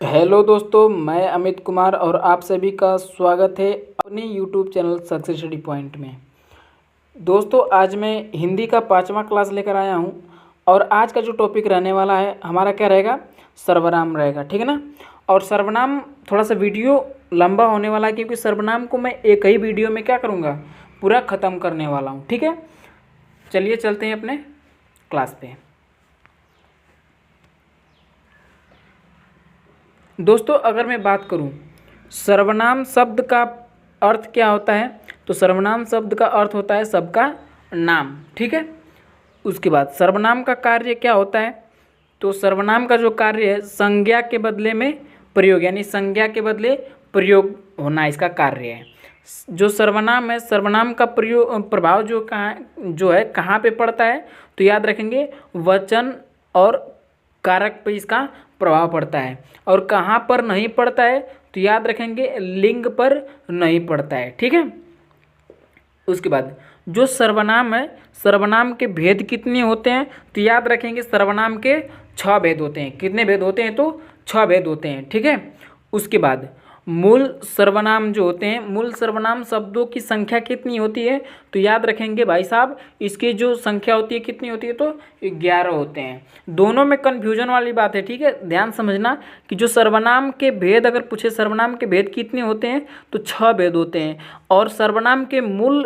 Hello दोस्तों, मैं अमित कुमार और आप सभी का स्वागत है अपने YouTube channel success study point में। दोस्तों, आज मैं हिंदी का 5वां क्लास लेकर आया हूं और आज का जो टॉपिक रहने वाला है हमारा क्या रहेगा, सर्वनाम रहेगा। ठीक है ना। और सर्वनाम थोड़ा सा वीडियो लंबा होने वाला है क्योंकि सर्वनाम को मैं एक ही वीडियो में क्या करूँगा, पूरा ख़त्म करने वाला हूँ। ठीक है, चलिए चलते हैं अपने क्लास पे। दोस्तों, अगर मैं बात करूं सर्वनाम शब्द का अर्थ क्या होता है, तो सर्वनाम शब्द का अर्थ होता है सबका नाम। ठीक है। उसके बाद सर्वनाम का कार्य क्या होता है, तो सर्वनाम का जो कार्य है संज्ञा के बदले में प्रयोग, यानी संज्ञा के बदले प्रयोग होना इसका कार्य है। जो सर्वनाम है, सर्वनाम का प्रयोग प्रभाव जो है कहाँ पे पड़ता है, तो याद रखेंगे वचन और कारक पे इसका प्रभाव पड़ता है। और कहाँ पर नहीं पड़ता है, तो याद रखेंगे लिंग पर नहीं पड़ता है। ठीक है। उसके बाद जो सर्वनाम है, सर्वनाम के भेद कितने होते हैं, तो याद रखेंगे सर्वनाम के 6 भेद होते हैं। कितने भेद होते हैं, तो 6 भेद होते हैं। ठीक है। उसके बाद मूल सर्वनाम जो होते हैं, मूल सर्वनाम शब्दों की संख्या कितनी होती है, तो याद रखेंगे भाई साहब इसकी जो संख्या होती है कितनी होती है, तो 11 होते हैं। दोनों में कन्फ्यूजन वाली बात है। ठीक है, ध्यान समझना कि जो सर्वनाम के भेद अगर पूछे सर्वनाम के भेद कितने होते हैं, तो 6 भेद होते हैं। और सर्वनाम के मूल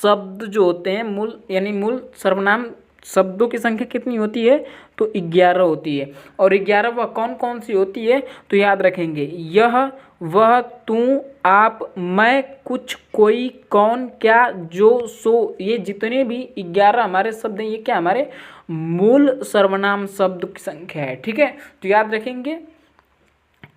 शब्द जो होते हैं, मूल यानी मूल सर्वनाम शब्दों की संख्या कितनी होती है, तो 11 होती है। और 11 वह कौन कौन सी होती है, तो याद रखेंगे यह, वह, तू, आप, मैं, कुछ, कोई, कौन, क्या, जो, सो, ये जितने भी 11 हमारे शब्द हैं, ये क्या हमारे मूल सर्वनाम शब्द की संख्या है। ठीक है, तो याद रखेंगे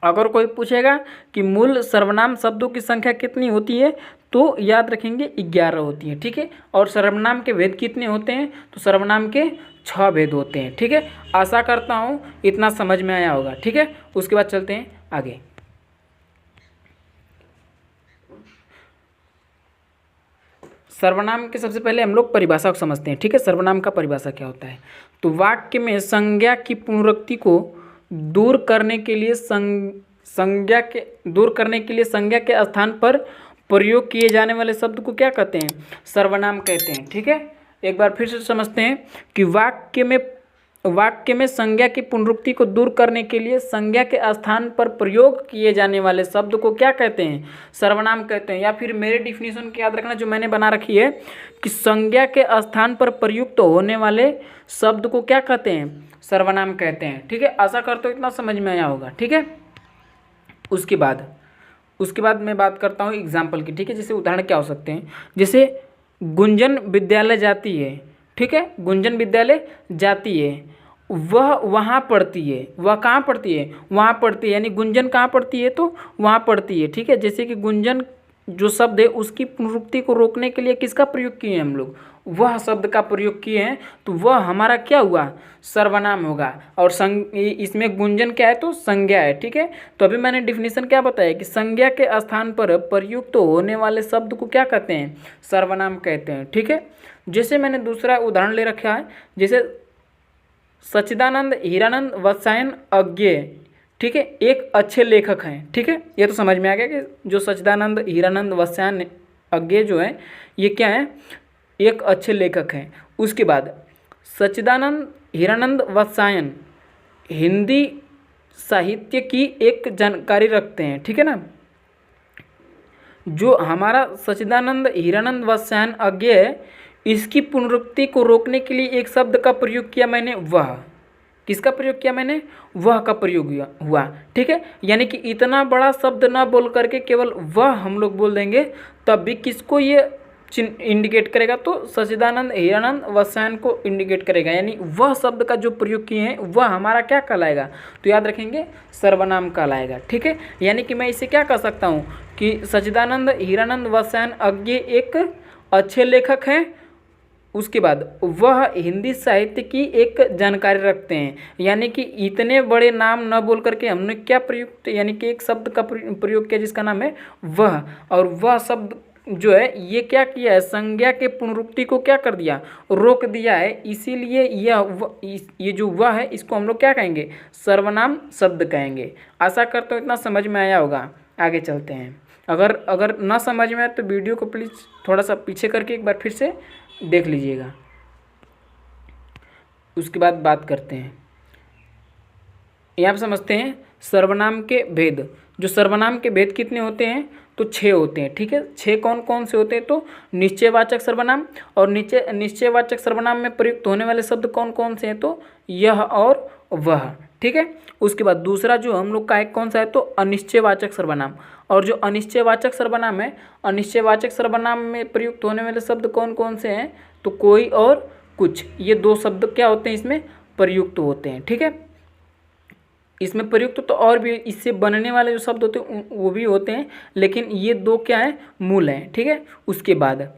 अगर कोई पूछेगा कि मूल सर्वनाम शब्दों की संख्या कितनी होती है, तो याद रखेंगे 11 होती है। ठीक है। और सर्वनाम के भेद कितने होते हैं, तो सर्वनाम के 6 भेद होते हैं। ठीक है, आशा करता हूँ इतना समझ में आया होगा। ठीक है, उसके बाद चलते हैं आगे। सर्वनाम के सबसे पहले हम लोग परिभाषा को समझते हैं। ठीक है, सर्वनाम का परिभाषा क्या होता है, तो वाक्य में संज्ञा की पुनरुक्ति को दूर करने के लिए संज्ञा के स्थान पर प्रयोग किए जाने वाले शब्द को क्या कहते हैं, सर्वनाम कहते हैं। ठीक है, एक बार फिर से समझते हैं कि वाक्य में संज्ञा की पुनरुक्ति को दूर करने के लिए संज्ञा के स्थान पर प्रयोग किए जाने वाले शब्द को क्या कहते हैं, सर्वनाम कहते हैं। या फिर मेरे डिफिनीशन को याद रखना जो मैंने बना रखी है कि संज्ञा के स्थान पर प्रयुक्त होने वाले शब्द को क्या कहते हैं, सर्वनाम कहते हैं। ठीक है, आशा करता हूँ इतना समझ में आया होगा। ठीक है, उसके बाद मैं बात करता हूँ एग्जाम्पल की। ठीक है, जैसे उदाहरण क्या हो सकते हैं, जैसे गुंजन विद्यालय जाती है। ठीक है, गुंजन विद्यालय जाती है, वह वहाँ पढ़ती है। वह कहाँ पढ़ती है, वहाँ पढ़ती है, यानी गुंजन कहाँ पढ़ती है, तो वहाँ पढ़ती है। ठीक है, जैसे कि गुंजन जो शब्द है उसकी पुनरुक्ति को रोकने के लिए किसका प्रयोग किए हैं हम लोग, वह शब्द का प्रयोग किए हैं, तो वह हमारा क्या हुआ, सर्वनाम होगा। और इसमें गुंजन क्या है, तो संज्ञा है। ठीक है, तो अभी मैंने डिफिनीशन क्या बताया कि संज्ञा के स्थान पर प्रयुक्त होने वाले शब्द को क्या कहते हैं, सर्वनाम कहते हैं। ठीक है, जैसे मैंने दूसरा उदाहरण ले रखा है, जैसे सच्चिदानंद हीरानंद वत्सायन अज्ञेय, ठीक है, एक अच्छे लेखक हैं। ठीक है, ये तो समझ में आ गया कि जो सच्चिदानंद हीरानंद वत्सायन अज्ञेय जो है ये क्या है, एक अच्छे लेखक हैं। उसके बाद सच्चिदानंद हीरानंद वत्सायन हिंदी साहित्य की एक जानकारी रखते हैं। ठीक है ना, जो हमारा सच्चिदानंद हीरानंद वत्सायन अज्ञेय है, इसकी पुनरुक्ति को रोकने के लिए एक शब्द का प्रयोग किया मैंने, वह। किसका प्रयोग किया मैंने, वह का प्रयोग हुआ। ठीक है, यानी कि इतना बड़ा शब्द ना बोल करके केवल वह हम लोग बोल देंगे, तब भी किसको ये इंडिकेट करेगा, तो सच्चिदानंद हीरानंद वत्सायन को इंडिकेट करेगा। यानी वह शब्द का जो प्रयोग किए हैं वह हमारा क्या कहलाएगा, तो याद रखेंगे सर्वनाम कहलाएगा। ठीक है, यानी कि मैं इसे क्या कह सकता हूँ कि सच्चिदानंद हीरानंद वत्सायन अज्ञेय एक अच्छे लेखक हैं। उसके बाद वह हिंदी साहित्य की एक जानकारी रखते हैं, यानी कि इतने बड़े नाम न बोल करके हमने क्या प्रयुक्त, यानी कि एक शब्द का प्रयोग किया जिसका नाम है वह, और वह शब्द जो है ये क्या किया है, संज्ञा के पुनरुक्ति को क्या कर दिया, रोक दिया है। इसीलिए ये जो वह है इसको हम लोग क्या कहेंगे, सर्वनाम शब्द कहेंगे। आशा करता हूँ इतना समझ में आया होगा। आगे चलते हैं। अगर ना समझ में आए तो वीडियो को प्लीज़ थोड़ा सा पीछे करके एक बार फिर से देख लीजिएगा, उसके बाद बात करते हैं। यहाँ पर समझते हैं सर्वनाम के भेद। जो सर्वनाम के भेद कितने होते हैं, तो 6 होते हैं। ठीक है, 6 कौन कौन से होते हैं, तो निश्चयवाचक सर्वनाम, और निश्चयवाचक सर्वनाम में प्रयुक्त होने वाले शब्द कौन कौन से हैं, तो यह और वह। ठीक है, उसके बाद दूसरा जो हम लोग का एक कौन सा है, तो अनिश्चयवाचक सर्वनाम। और जो अनिश्चयवाचक सर्वनाम है, अनिश्चयवाचक सर्वनाम में प्रयुक्त होने वाले शब्द कौन कौन से हैं, तो कोई और कुछ। ये 2 शब्द क्या होते हैं, इसमें प्रयुक्त होते हैं। ठीक है, इसमें प्रयुक्त तो और भी इससे बनने वाले जो शब्द होते हैं वो भी होते हैं, लेकिन ये 2 क्या है, मूल हैं। ठीक है, उसके बाद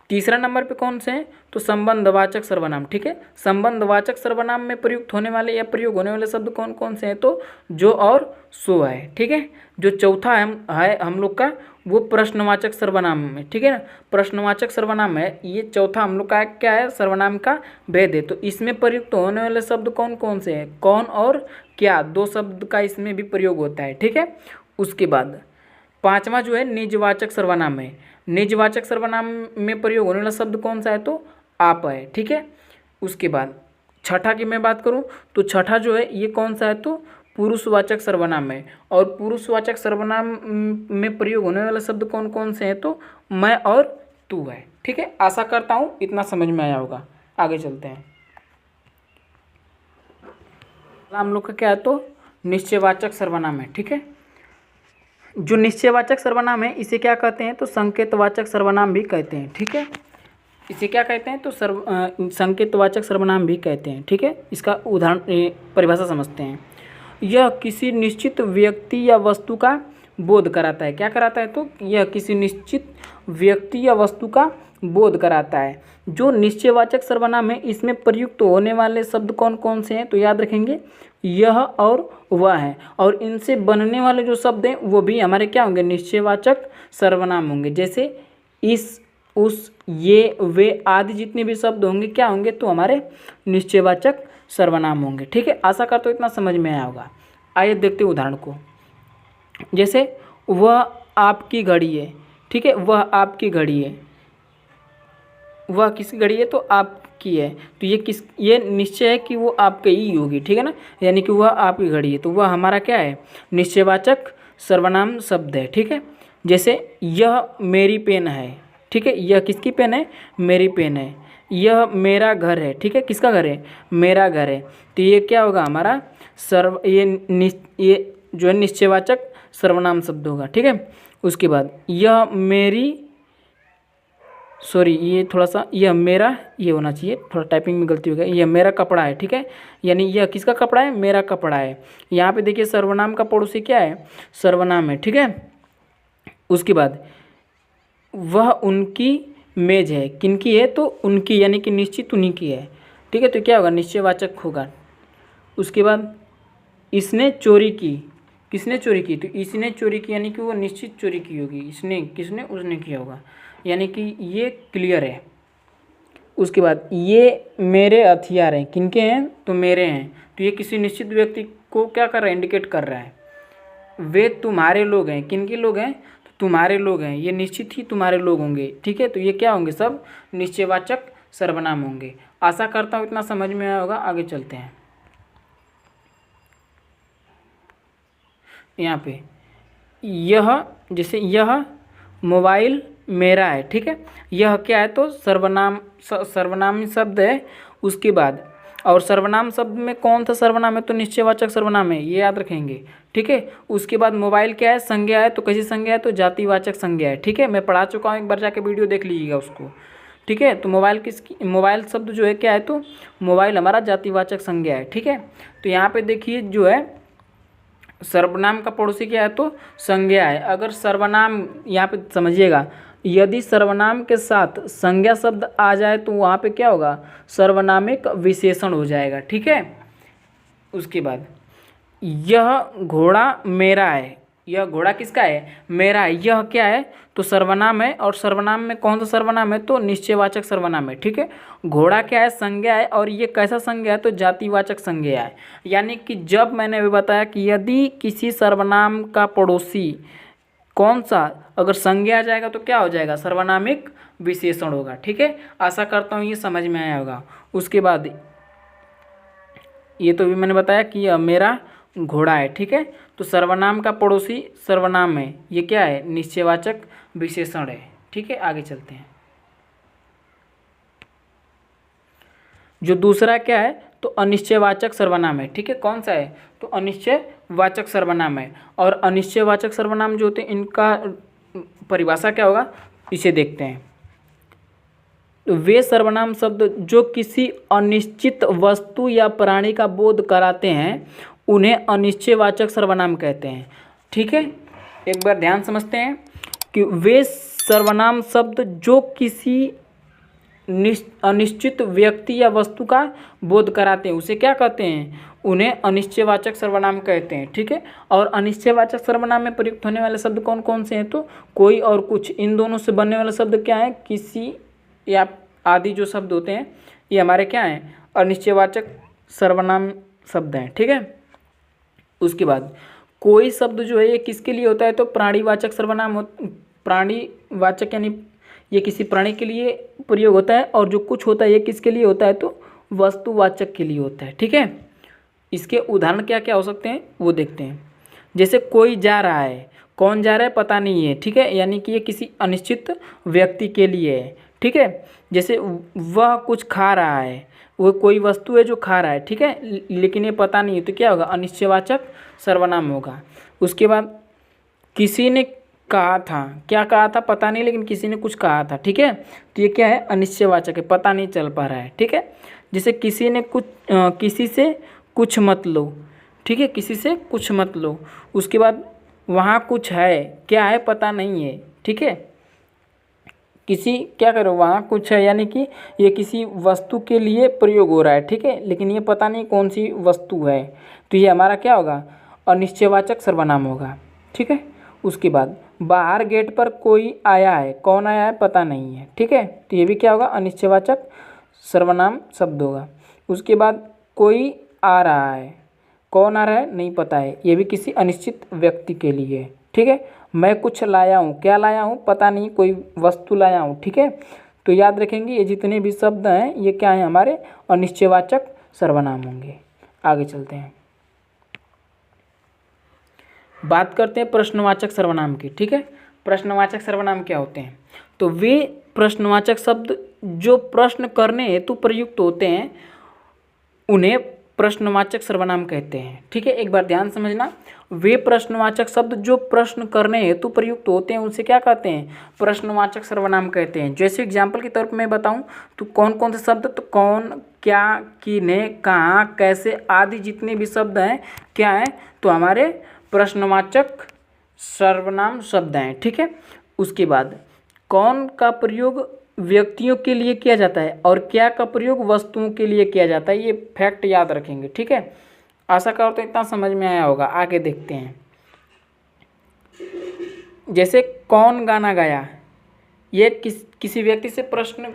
तीसरा नंबर पे कौन से हैं, तो संबंधवाचक सर्वनाम। ठीक है, संबंधवाचक सर्वनाम में प्रयुक्त होने वाले या प्रयोग होने वाले शब्द कौन कौन से हैं, तो जो और सो है। ठीक है, जो चौथा है हम लोग का, वो प्रश्नवाचक सर्वनाम में। ठीक है ना, प्रश्नवाचक सर्वनाम है, ये चौथा हम लोग का क्या है, सर्वनाम का भेद है। तो इसमें प्रयुक्त होने वाले शब्द कौन कौन से हैं, कौन और क्या, 2 शब्द का इसमें भी प्रयोग होता है। ठीक है, उसके बाद पांचवा जो है निजवाचक सर्वनाम है। निजवाचक सर्वनाम में प्रयोग होने वाला शब्द कौन सा है, तो आप है। ठीक है, उसके बाद छठा की मैं बात करूं तो छठा जो है ये कौन सा है, तो पुरुषवाचक सर्वनाम है। और पुरुषवाचक सर्वनाम में प्रयोग होने वाला शब्द कौन कौन से हैं, तो मैं और तू है। ठीक है, आशा करता हूँ इतना समझ में आया होगा। आगे चलते हैं। हम लोग का क्या है, तो निश्चयवाचक सर्वनाम है। ठीक है, जो निश्चयवाचक सर्वनाम है इसे क्या कहते हैं, तो संकेतवाचक सर्वनाम भी कहते हैं। ठीक है, इसे क्या कहते हैं, तो संकेतवाचक सर्वनाम भी कहते हैं। ठीक है, इसका उदाहरण परिभाषा समझते हैं। यह किसी निश्चित व्यक्ति या वस्तु का बोध कराता है। क्या कराता है, तो यह किसी निश्चित व्यक्ति या वस्तु का बोध कराता है। जो निश्चयवाचक सर्वनाम है इसमें प्रयुक्त होने वाले शब्द कौन कौन से हैं, तो याद रखेंगे यह और वह है। और इनसे बनने वाले जो शब्द हैं वो भी हमारे क्या होंगे, निश्चयवाचक सर्वनाम होंगे। जैसे इस, उस, ये, वे आदि जितने भी शब्द होंगे क्या होंगे, तो हमारे निश्चयवाचक सर्वनाम होंगे। ठीक है, आशा करता हूँ इतना समझ में आया होगा। आइए देखते हैं उदाहरण को। जैसे वह आपकी घड़ी है। ठीक है, वह आपकी घड़ी है, वह किसकी घड़ी है, तो आपकी है। तो ये निश्चय है कि वो आपकी ही होगी। ठीक है ना, यानी कि वह आपकी घड़ी है, तो वह हमारा क्या है, निश्चयवाचक सर्वनाम शब्द है। ठीक है, जैसे यह मेरी पेन है। ठीक है, यह किसकी पेन है, मेरी पेन है। यह मेरा घर है। ठीक है, किसका घर है, मेरा घर है। तो ये क्या होगा, हमारा ये जो है निश्चयवाचक सर्वनाम शब्द होगा। ठीक है, उसके बाद यह मेरी, सॉरी ये थोड़ा सा, यह मेरा, ये होना चाहिए, थोड़ा टाइपिंग में गलती हो गई। यह मेरा कपड़ा है। ठीक है, यानी यह किसका कपड़ा है, मेरा कपड़ा है। यहाँ पे देखिए सर्वनाम का पड़ोसी क्या है, सर्वनाम है। ठीक है, उसके बाद वह उनकी मेज है। किनकी है, तो उनकी, यानी कि निश्चित उन्हीं की है। ठीक है, तो क्या होगा, निश्चयवाचक होगा। उसके बाद इसने चोरी की। किसने चोरी की, तो इसने चोरी की, यानी कि वो निश्चित चोरी की होगी। इसने, किसने, उसने किया होगा, यानी कि ये क्लियर है। उसके बाद ये मेरे हथियार हैं। किनके हैं, तो मेरे हैं। तो ये किसी निश्चित व्यक्ति को क्या कर रहा है, इंडिकेट कर रहा है। वे तुम्हारे लोग हैं। किनके लोग हैं, तो तुम्हारे लोग हैं, ये निश्चित ही तुम्हारे लोग होंगे। ठीक है, तो ये क्या होंगे, सब निश्चयवाचक सर्वनाम होंगे। आशा करता हूँ इतना समझ में आया होगा। आगे चलते हैं। यहाँ पे यह, जैसे यह मोबाइल मेरा है। ठीक है, यह क्या है, तो सर्वनाम शब्द है। उसके बाद और सर्वनाम शब्द में कौन सा सर्वनाम है, तो निश्चयवाचक सर्वनाम है, ये याद रखेंगे। ठीक है, उसके बाद मोबाइल क्या है, संज्ञा है। तो कैसी संज्ञा है, तो जातिवाचक संज्ञा है। ठीक है, मैं पढ़ा चुका हूँ, एक बार जाके वीडियो देख लीजिएगा उसको। ठीक है, तो मोबाइल शब्द जो है क्या है, तो मोबाइल हमारा जातिवाचक संज्ञा है। ठीक है, तो यहाँ पे देखिए जो है सर्वनाम का पड़ोसी क्या है, तो संज्ञा है। अगर सर्वनाम, यहाँ पे समझिएगा, यदि सर्वनाम के साथ संज्ञा शब्द आ जाए तो वहाँ पे क्या होगा, सर्वनामिक विशेषण हो जाएगा। ठीक है, उसके बाद यह घोड़ा मेरा है। यह घोड़ा किसका है? मेरा है। यह क्या है? तो सर्वनाम है। और सर्वनाम में कौन सा सर्वनाम है? तो निश्चयवाचक सर्वनाम है। ठीक है, घोड़ा क्या है? संज्ञा है। और ये कैसा संज्ञा है? तो जातिवाचक संज्ञा है। यानी कि जब मैंने अभी बताया कि यदि किसी सर्वनाम का पड़ोसी कौन सा अगर संज्ञा आ जाएगा तो क्या हो जाएगा? सर्वनामिक विशेषण होगा। ठीक है, आशा करता हूँ ये समझ में आया होगा। उसके बाद ये तो भी मैंने बताया कि यह मेरा घोड़ा है। ठीक है, तो सर्वनाम का पड़ोसी सर्वनाम है, ये क्या है? निश्चयवाचक विशेषण है। ठीक है, आगे चलते हैं। जो दूसरा क्या है? तो अनिश्चयवाचक सर्वनाम है। ठीक है, कौन सा है? तो अनिश्चयवाचक सर्वनाम है। और अनिश्चयवाचक सर्वनाम जो होते हैं इनका परिभाषा क्या होगा, इसे देखते हैं। तो वे सर्वनाम शब्द जो किसी अनिश्चित वस्तु या प्राणी का बोध कराते हैं उन्हें अनिश्चयवाचक सर्वनाम कहते हैं। ठीक है, एक बार ध्यान समझते हैं कि वे सर्वनाम शब्द जो किसी अनिश्चित व्यक्ति या वस्तु का बोध कराते हैं उसे क्या कहते हैं? उन्हें अनिश्चयवाचक सर्वनाम कहते हैं। ठीक है, और अनिश्चयवाचक सर्वनाम में प्रयुक्त होने वाले शब्द कौन कौन से हैं? तो कोई और कुछ, इन दोनों से बनने वाले शब्द क्या है? किसी या आदि जो शब्द होते हैं ये हमारे क्या हैं? अनिश्चयवाचक सर्वनाम शब्द हैं। ठीक है, उसके बाद कोई शब्द जो है ये किसके लिए होता है? तो प्राणीवाचक सर्वनाम प्राणीवाचक यानी ये किसी प्राणी के लिए प्रयोग होता है। और जो कुछ होता है ये किसके लिए होता है? तो वस्तुवाचक के लिए होता है। ठीक है, इसके उदाहरण क्या क्या हो सकते हैं वो देखते हैं। जैसे कोई जा रहा है, कौन जा रहा है पता नहीं है। ठीक है, यानी कि ये किसी अनिश्चित व्यक्ति के लिए है। ठीक है, जैसे वह कुछ खा रहा है, वो कोई वस्तु है जो खा रहा है। ठीक है, लेकिन ये पता नहीं है, तो क्या होगा? अनिश्चयवाचक सर्वनाम होगा। उसके बाद किसी ने कहा था, क्या कहा था पता नहीं, लेकिन किसी ने कुछ कहा था। ठीक है, तो ये क्या है? अनिश्चयवाचक है, पता नहीं चल पा रहा है। ठीक है, जैसे किसी ने कुछ किसी से कुछ मत लो। ठीक है, किसी से कुछ मत लो। उसके बाद वहाँ कुछ है, क्या है पता नहीं है। ठीक है, किसी क्या करो वहाँ कुछ है, यानी कि ये किसी वस्तु के लिए प्रयोग हो रहा है। ठीक है, लेकिन ये पता नहीं कौन सी वस्तु है, तो ये हमारा क्या होगा? अनिश्चयवाचक सर्वनाम होगा। ठीक है, उसके बाद बाहर गेट पर कोई आया है, कौन आया है पता नहीं है। ठीक है, तो ये भी क्या होगा? अनिश्चयवाचक सर्वनाम शब्द होगा। उसके बाद कोई आ रहा है, कौन आ रहा है नहीं पता है, ये भी किसी अनिश्चित व्यक्ति के लिए है। ठीक है, मैं कुछ लाया हूँ, क्या लाया हूँ पता नहीं, कोई वस्तु लाया हूँ। ठीक है, तो याद रखेंगे ये जितने भी शब्द हैं ये क्या है? हमारे अनिश्चयवाचक सर्वनाम होंगे। आगे चलते हैं, बात करते हैं प्रश्नवाचक सर्वनाम की। ठीक है, प्रश्नवाचक सर्वनाम क्या होते हैं? तो वे प्रश्नवाचक शब्द जो प्रश्न करने हेतु प्रयुक्त होते हैं उन्हें प्रश्नवाचक सर्वनाम कहते हैं। ठीक है, एक बार ध्यान समझना, वे प्रश्नवाचक शब्द जो प्रश्न करने हेतु प्रयुक्त होते हैं उनसे क्या कहते हैं? प्रश्नवाचक सर्वनाम कहते हैं। जैसे एग्जाम्पल के तौर पर मैं बताऊं तो कौन कौन से शब्द? तो कौन, क्या, किने, कहाँ, कैसे आदि जितने भी शब्द हैं क्या हैं? तो हमारे प्रश्नवाचक सर्वनाम शब्द हैं। ठीक है, उसके बाद कौन का प्रयोग व्यक्तियों के लिए किया जाता है और क्या का प्रयोग वस्तुओं के लिए किया जाता है, ये फैक्ट याद रखेंगे। ठीक है, आशा करते इतना समझ में आया होगा। आगे देखते हैं, जैसे कौन गाना गाया, ये किसी व्यक्ति से प्रश्न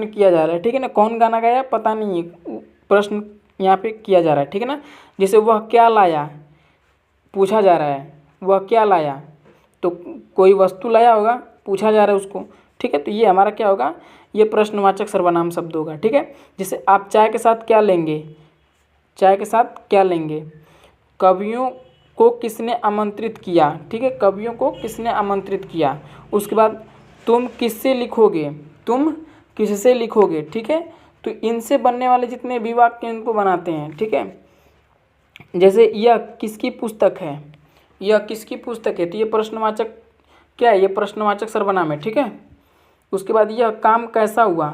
किया जा रहा है। ठीक है ना, कौन गाना गाया पता नहीं है, प्रश्न यहाँ पे किया जा रहा है। ठीक है ना, जैसे वह क्या लाया, पूछा जा रहा है वह क्या लाया, तो कोई वस्तु लाया होगा, पूछा जा रहा है उसको। ठीक है, तो ये हमारा क्या होगा? ये प्रश्नवाचक सर्वनाम शब्द होगा। ठीक है, जैसे आप चाय के साथ क्या लेंगे, चाय के साथ क्या लेंगे, कवियों को किसने आमंत्रित किया। ठीक है, कवियों को किसने आमंत्रित किया। उसके बाद तुम किससे लिखोगे, तुम किससे लिखोगे। ठीक है, तो इनसे बनने वाले जितने भी वाक्य इनको बनाते हैं। ठीक है, जैसे यह किसकी पुस्तक है, यह किसकी पुस्तक है, तो ये प्रश्नवाचक क्या है? ये प्रश्नवाचक सर्वनाम है। ठीक है, उसके बाद यह काम कैसा हुआ,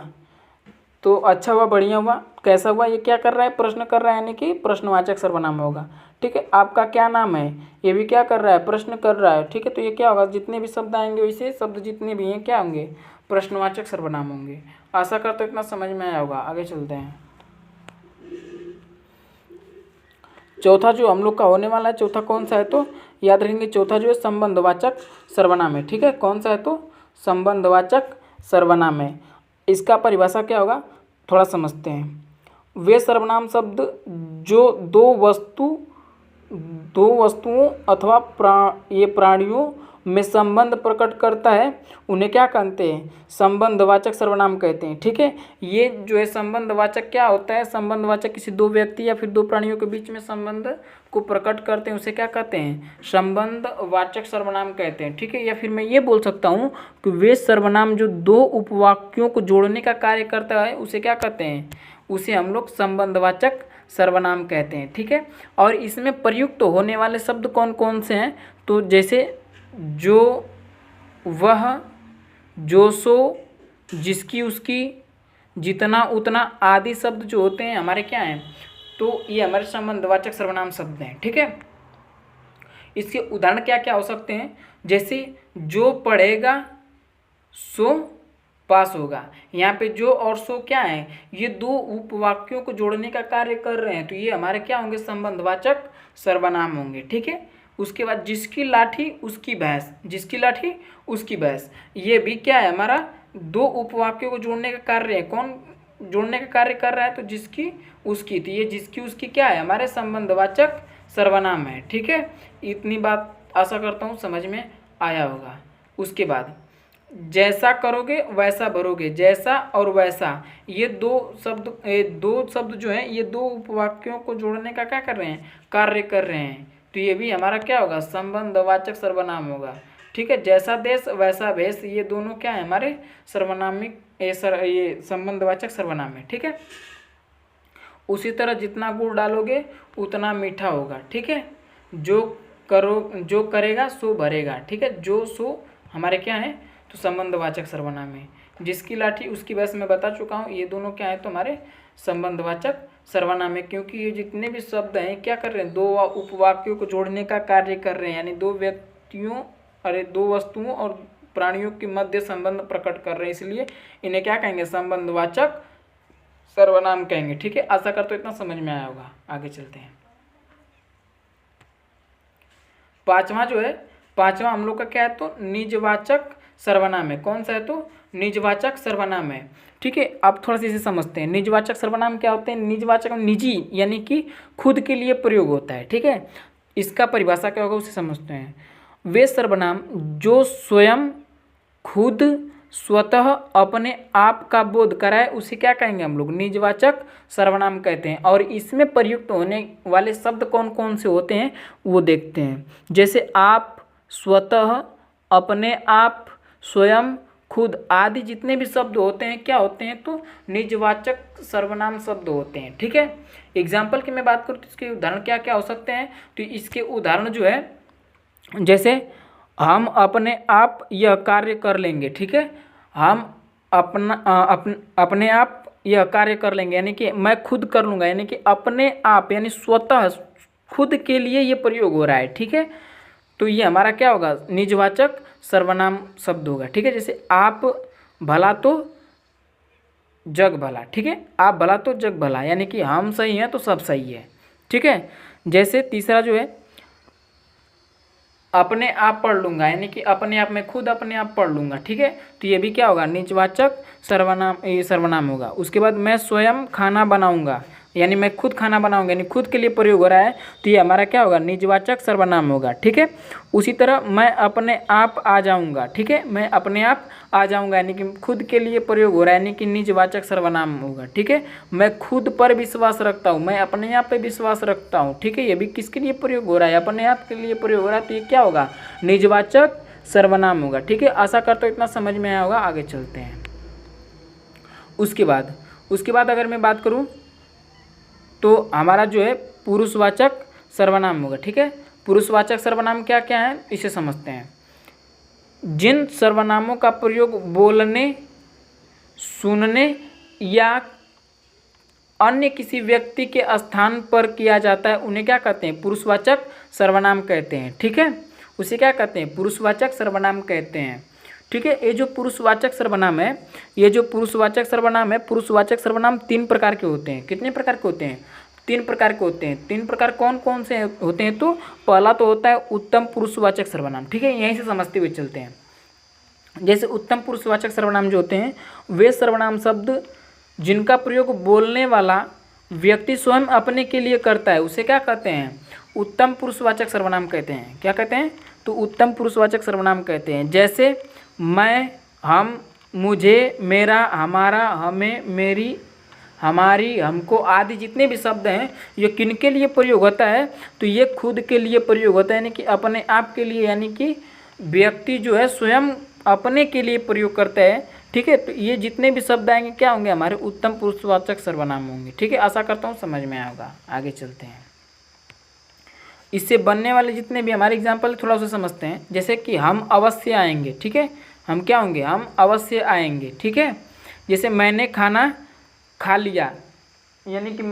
तो अच्छा हुआ, बढ़िया हुआ, कैसा हुआ, ये क्या कर रहा है? प्रश्न कर रहा है, यानी कि प्रश्नवाचक सर्वनाम होगा। ठीक है, आपका क्या नाम है, ये भी क्या कर रहा है? प्रश्न कर रहा है। ठीक है, तो ये क्या होगा? जितने भी शब्द आएंगे वैसे शब्द जितने भी हैं क्या होंगे? प्रश्नवाचक सर्वनाम होंगे। आशा करते इतना समझ में आया होगा। आगे चलते हैं, चौथा जो हम लोग का होने वाला है, चौथा कौन सा है तो याद रखेंगे, चौथा जो है संबंधवाचक सर्वनाम है। ठीक है, कौन सा है तो संबंधवाचक सर्वनाम है। इसका परिभाषा क्या होगा थोड़ा समझते हैं। वे सर्वनाम शब्द जो दो वस्तुओं अथवा प्राणियों में संबंध प्रकट करता है उन्हें क्या कहते हैं, संबंधवाचक सर्वनाम कहते हैं। ठीक है, ये जो है संबंधवाचक क्या होता है, संबंधवाचक किसी दो व्यक्ति या फिर दो प्राणियों के बीच में संबंध को प्रकट करते हैं, उसे क्या कहते हैं, संबंधवाचक सर्वनाम कहते हैं। ठीक है, या फिर मैं ये बोल सकता हूँ कि वे सर्वनाम जो दो उपवाक्यों को जोड़ने का कार्य करता है उसे क्या कहते हैं, उसे हम लोग संबंधवाचक सर्वनाम कहते हैं। ठीक है, और इसमें प्रयुक्त होने वाले शब्द कौन कौन से हैं तो जैसे जो, वह, जो, सो, जिसकी, उसकी, जितना, उतना आदि शब्द जो होते हैं हमारे क्या हैं तो ये हमारे संबंधवाचक सर्वनाम शब्द हैं। ठीक है, इसके उदाहरण क्या क्या हो सकते हैं, जैसे जो पढ़ेगा सो पास होगा। यहाँ पे जो और सो क्या है, ये दो उपवाक्यों को जोड़ने का कार्य कर रहे हैं, तो ये हमारे क्या होंगे, संबंधवाचक सर्वनाम होंगे। ठीक है, उसके बाद जिसकी लाठी उसकी भैंस, जिसकी लाठी उसकी भैंस, ये भी क्या है, हमारा दो उपवाक्यों को जोड़ने का कार्य है। कौन जोड़ने का कार्य कर रहा है तो जिसकी उसकी, तो ये जिसकी उसकी क्या है, हमारे संबंधवाचक सर्वनाम है। ठीक है, इतनी बात आशा करता हूँ समझ में आया होगा। उसके बाद जैसा करोगे वैसा भरोगे, जैसा और वैसा, ये दो शब्द जो हैं ये दो उपवाक्यों को जोड़ने का क्या कर रहे हैं, कार्य कर रहे हैं, तो ये भी हमारा क्या होगा, संबंधवाचक सर्वनाम होगा। ठीक है, जैसा देश वैसा भेष, ये दोनों क्या है, हमारे सर्वनामिक ये संबंधवाचक सर्वनाम है। ठीक है, उसी तरह जितना गुड़ डालोगे उतना मीठा होगा। ठीक है, जो करेगा सो भरेगा। ठीक है, जो सो हमारे क्या है तो संबंधवाचक सर्वनाम है। जिसकी लाठी उसकी भैंस मैं बता चुका हूँ, ये दोनों क्या है तो हमारे संबंधवाचक सर्वनाम है, क्योंकि ये जितने भी शब्द हैं क्या कर रहे हैं, दो उपवाक्यों को जोड़ने का कार्य कर रहे हैं, यानी दो वस्तुओं और प्राणियों के मध्य संबंध प्रकट कर रहे हैं, इसलिए इन्हें क्या कहेंगे, संबंधवाचक सर्वनाम कहेंगे। ठीक है, आशा करते इतना समझ में आया होगा। आगे चलते हैं। पांचवा हम लोग का क्या है तो निजवाचक सर्वनाम है। कौन सा है तो निजवाचक सर्वनाम है। ठीक है, अब थोड़ा सा इसे समझते हैं। निजवाचक सर्वनाम क्या होते हैं, निजवाचक निजी यानी कि खुद के लिए प्रयोग होता है। ठीक है, इसका परिभाषा क्या होगा उसे समझते हैं। वे सर्वनाम जो स्वयं खुद स्वतः अपने आप का बोध कराए उसे क्या कहेंगे हम लोग, निजवाचक सर्वनाम कहते हैं। और इसमें प्रयुक्त होने वाले शब्द कौन कौन से होते हैं वो देखते हैं। जैसे आप, स्वतः, अपने आप, स्वयं, खुद आदि जितने भी शब्द होते हैं क्या होते हैं तो निजवाचक सर्वनाम शब्द होते हैं। ठीक है, एग्जाम्पल की मैं बात करूँ तो इसके उदाहरण क्या क्या हो सकते हैं, तो इसके उदाहरण जो है जैसे हम अपने आप यह कार्य कर लेंगे। ठीक है, हम अपने आप यह कार्य कर लेंगे, यानी कि मैं खुद कर लूँगा, यानी कि अपने आप यानी स्वतः खुद के लिए ये प्रयोग हो रहा है। ठीक है, तो ये हमारा क्या होगा, निजवाचक सर्वनाम शब्द होगा। ठीक है, जैसे आप भला तो जग भला। ठीक है, आप भला तो जग भला, यानी कि हम सही हैं तो सब सही है। ठीक है, जैसे तीसरा जो है अपने आप पढ़ लूँगा, यानी कि अपने आप में खुद अपने आप पढ़ लूँगा। ठीक है, तो ये भी क्या होगा, निजवाचक सर्वनाम होगा। उसके बाद मैं स्वयं खाना बनाऊँगा, यानी मैं खुद खाना बनाऊंगा, यानी खुद के लिए प्रयोग हो रहा है, तो ये हमारा क्या होगा, निजवाचक सर्वनाम होगा। ठीक है, उसी तरह मैं अपने आप आ जाऊंगा। ठीक है, मैं अपने आप आ जाऊंगा, यानी कि खुद के लिए प्रयोग हो रहा है, यानी कि निजवाचक सर्वनाम होगा। ठीक है, मैं खुद पर विश्वास रखता हूँ, मैं अपने आप पे विश्वास रखता हूँ। ठीक है, ये भी किसके लिए प्रयोग हो रहा है, अपने आप के लिए प्रयोग हो रहा है, तो ये क्या होगा, निजवाचक सर्वनाम होगा। ठीक है, आशा करता हूँ इतना समझ में आया होगा। आगे चलते हैं। उसके बाद अगर मैं बात करूँ तो हमारा जो है पुरुषवाचक सर्वनाम होगा। ठीक है, पुरुषवाचक सर्वनाम क्या क्या है इसे समझते हैं। जिन सर्वनामों का प्रयोग बोलने, सुनने या अन्य किसी व्यक्ति के स्थान पर किया जाता है उन्हें क्या कहते हैं, पुरुषवाचक सर्वनाम कहते हैं। ठीक है, उसे क्या कहते हैं, पुरुषवाचक सर्वनाम कहते हैं। ठीक है, ये जो पुरुषवाचक सर्वनाम है, पुरुषवाचक सर्वनाम तीन प्रकार के होते हैं। कितने प्रकार के होते हैं, तीन प्रकार के होते हैं। तीन प्रकार कौन कौन से होते हैं? तो पहला तो होता है उत्तम पुरुषवाचक सर्वनाम, ठीक है, यहीं से समझते हुए चलते हैं। जैसे उत्तम पुरुषवाचक सर्वनाम जो होते हैं वे सर्वनाम शब्द जिनका प्रयोग बोलने वाला व्यक्ति स्वयं अपने के लिए करता है, उसे क्या कहते हैं? उत्तम पुरुषवाचक सर्वनाम कहते हैं। क्या कहते हैं? तो उत्तम पुरुषवाचक सर्वनाम कहते हैं। जैसे मैं, हम, मुझे, मेरा, हमारा, हमें, मेरी, हमारी, हमको आदि जितने भी शब्द हैं ये किनके लिए प्रयोग होता है? तो ये खुद के लिए प्रयोग होता है, यानी कि अपने आप के लिए, यानी कि व्यक्ति जो है स्वयं अपने के लिए प्रयोग करता है, ठीक है। तो ये जितने भी शब्द आएंगे क्या होंगे? हमारे उत्तम पुरुषवाचक सर्वनाम होंगे, ठीक है। आशा करता हूँ समझ में आया होगा। आगे चलते हैं, इससे बनने वाले जितने भी हमारे एग्जाम्पल थोड़ा उसे समझते हैं। जैसे कि हम अवश्य आएंगे, ठीक है, हम क्या होंगे? हम अवश्य आएंगे, ठीक है। जैसे मैंने खाना खा लिया, यानी कि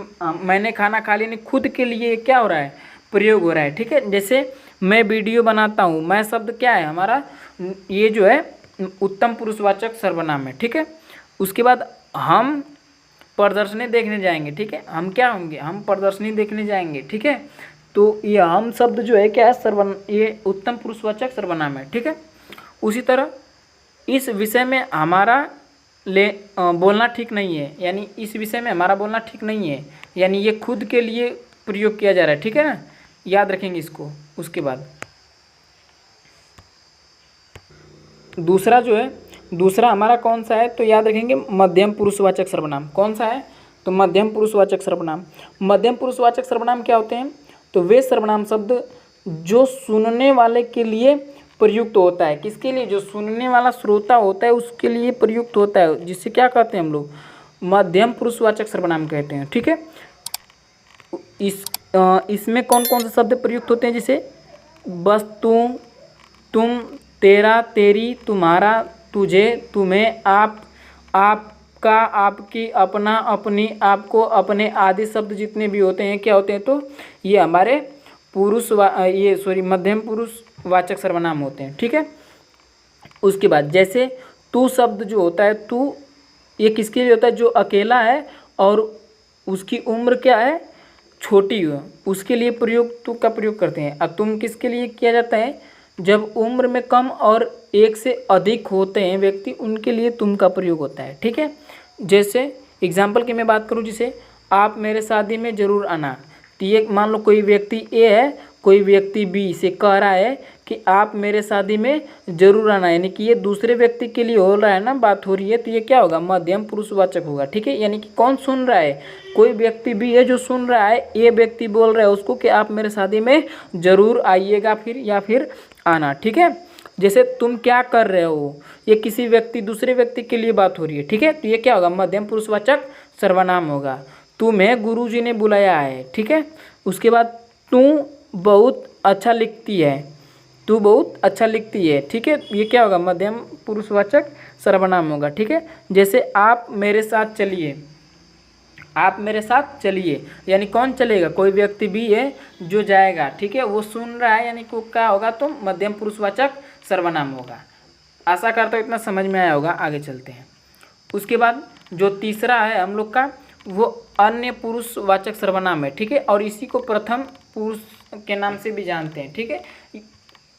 मैंने खाना खा लिया, यानी खुद के लिए क्या हो रहा है? प्रयोग हो रहा है, ठीक है। जैसे मैं वीडियो बनाता हूँ, मैं शब्द क्या है हमारा? ये जो है उत्तम पुरुषवाचक सर्वनाम है, ठीक है। उसके बाद हम प्रदर्शनी देखने जाएंगे, ठीक है, हम क्या होंगे? हम प्रदर्शनी देखने जाएंगे, ठीक है। तो ये हम शब्द जो है क्या है? ये उत्तम पुरुषवाचक सर्वनाम है, ठीक है। उसी तरह इस विषय में हमारा बोलना ठीक नहीं है, यानी इस विषय में हमारा बोलना ठीक नहीं है, यानी ये खुद के लिए प्रयोग किया जा रहा है, ठीक है ना, याद रखेंगे इसको। उसके बाद दूसरा जो है, दूसरा हमारा कौन सा है? तो याद रखेंगे मध्यम पुरुषवाचक सर्वनाम। कौन सा है? तो मध्यम पुरुषवाचक सर्वनाम। मध्यम पुरुषवाचक सर्वनाम क्या होते हैं? तो वे सर्वनाम शब्द जो सुनने वाले के लिए प्रयुक्त होता है। किसके लिए? जो सुनने वाला श्रोता होता है उसके लिए प्रयुक्त होता है, जिससे क्या कहते हैं हम लोग? मध्यम पुरुषवाचक सर्वनाम कहते हैं, ठीक है। इसमें कौन कौन से शब्द प्रयुक्त होते हैं? जैसे वस्तु, तुम, तेरा, तेरी, तुम्हारा, तुझे, तुम्हें, आप, आपका, आपकी, अपना, अपनी, आपको, अपने आदि शब्द जितने भी होते हैं क्या होते हैं? तो ये हमारे मध्यम पुरुषवाचक सर्वनाम होते हैं, ठीक है। उसके बाद जैसे तू शब्द जो होता है, तू ये किसके लिए होता है? जो अकेला है और उसकी उम्र क्या है? छोटी हो, उसके लिए प्रयोग तू का प्रयोग करते हैं। अब तुम किसके लिए किया जाता है? जब उम्र में कम और एक से अधिक होते हैं व्यक्ति, उनके लिए तुम का प्रयोग होता है, ठीक है। जैसे एग्जाम्पल की मैं बात करूं, जैसे आप मेरे शादी में ज़रूर आना। तो ये मान लो कोई व्यक्ति ए है, कोई व्यक्ति बी से कह रहा है कि आप मेरे शादी में ज़रूर आना, यानी कि ये दूसरे व्यक्ति के लिए हो रहा है ना, बात हो रही है, तो ये क्या होगा? मध्यम पुरुषवाचक होगा, ठीक है। यानी कि कौन सुन रहा है? कोई व्यक्ति बी है जो सुन रहा है, ये व्यक्ति बोल रहा है उसको कि आप मेरे शादी में ज़रूर आइएगा फिर, या फिर आना, ठीक है। जैसे तुम क्या कर रहे हो, ये किसी व्यक्ति दूसरे व्यक्ति के लिए बात हो रही है, ठीक है। तो ये क्या होगा? मध्यम पुरुषवाचक सर्वनाम होगा। तुम्हें गुरुजी ने बुलाया है, ठीक है। उसके बाद तू बहुत अच्छा लिखती है, तू बहुत अच्छा लिखती है, ठीक है। ये क्या होगा? मध्यम पुरुषवाचक सर्वनाम होगा, ठीक है। जैसे आप मेरे साथ चलिए, आप मेरे साथ चलिए, यानी कौन चलेगा? कोई व्यक्ति भी है जो जाएगा, ठीक है, वो सुन रहा है, यानी कि क्या होगा? तो मध्यम पुरुषवाचक सर्वनाम होगा। आशा करता हूँ इतना समझ में आया होगा। आगे चलते हैं। उसके बाद जो तीसरा है हम लोग का, वो अन्य पुरुषवाचक सर्वनाम है, ठीक है, और इसी को प्रथम पुरुष के नाम से भी जानते हैं, ठीक है।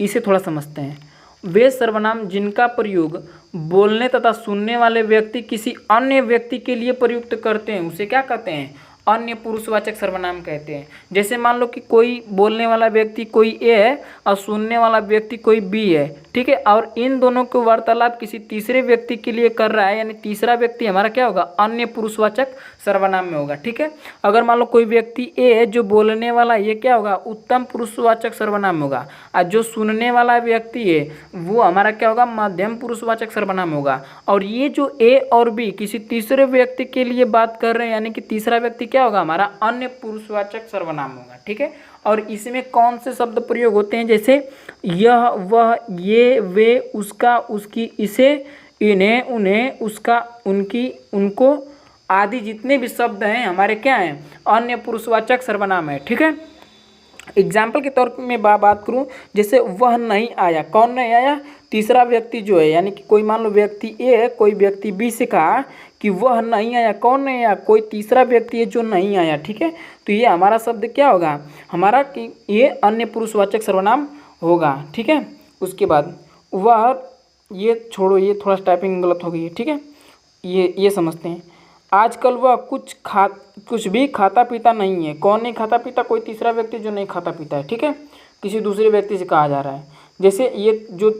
इसे थोड़ा समझते हैं। वे सर्वनाम जिनका प्रयोग बोलने तथा सुनने वाले व्यक्ति किसी अन्य व्यक्ति के लिए प्रयुक्त करते हैं, उसे क्या कहते हैं? अन्य पुरुषवाचक सर्वनाम कहते हैं। जैसे मान लो कि कोई बोलने वाला व्यक्ति कोई ए है और सुनने वाला व्यक्ति कोई बी है, ठीक है, और इन दोनों को वार्तालाप किसी तीसरे व्यक्ति के लिए कर रहा है, यानी तीसरा व्यक्ति हमारा क्या होगा? अन्य पुरुषवाचक सर्वनाम में होगा, ठीक है। अगर मान लो कोई व्यक्ति ए है जो बोलने वाला, ये क्या होगा? उत्तम पुरुषवाचक सर्वनाम होगा, और जो सुनने वाला व्यक्ति है वो हमारा क्या होगा? मध्यम पुरुषवाचक सर्वनाम होगा। और ये जो ए और बी किसी तीसरे व्यक्ति के लिए बात कर रहे हैं, यानी कि तीसरा व्यक्ति क्या होगा? हमारा अन्य पुरुषवाचक सर्वनाम होगा, ठीक है। और इसमें कौन से शब्द प्रयोग होते हैं? जैसे यह, वह, ये, वे, उसका, उसकी, इसे, इन्हें, उन्हें, उसका, उनकी, उनको आदि जितने भी शब्द हैं हमारे क्या हैं? अन्य पुरुषवाचक सर्वनाम है, ठीक है। एग्जाम्पल के तौर पे मैं बात करूँ, जैसे वह नहीं आया, कौन नहीं आया? तीसरा व्यक्ति जो है, यानी कि कोई मान लो व्यक्ति ए है, कोई व्यक्ति बी से कहा कि वह नहीं आया, कौन नहीं आया? कोई तीसरा व्यक्ति है जो नहीं आया, ठीक है। तो ये हमारा शब्द क्या होगा? हमारा कि ये अन्य पुरुषवाचक सर्वनाम होगा, ठीक है। उसके बाद वह, ये छोड़ो, ये थोड़ा टाइपिंग गलत हो गई है, ठीक है। ये समझते हैं। आजकल वह कुछ भी खाता पीता नहीं है, कौन नहीं खाता पीता? कोई तीसरा व्यक्ति जो नहीं खाता पीता है, ठीक है। किसी दूसरे व्यक्ति से कहा जा रहा है। जैसे ये जो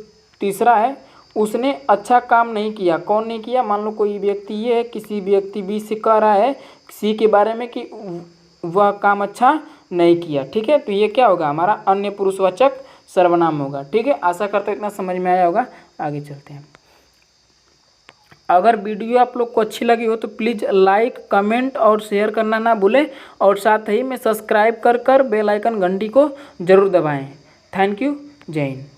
तीसरा है उसने अच्छा काम नहीं किया, कौन नहीं किया? मान लो कोई व्यक्ति ये है, किसी व्यक्ति बी से कह रहा है सी के बारे में कि वह काम अच्छा नहीं किया, ठीक है। तो ये क्या होगा? हमारा अन्य पुरुषवाचक सर्वनाम होगा, ठीक है। आशा करते इतना समझ में आया होगा। आगे चलते हैं। अगर वीडियो आप लोग को अच्छी लगी हो तो प्लीज़ लाइक, कमेंट और शेयर करना ना भूलें, और साथ ही में सब्सक्राइब कर बेल आइकन घंटी को ज़रूर दबाएं। Thank you. जय हिंद।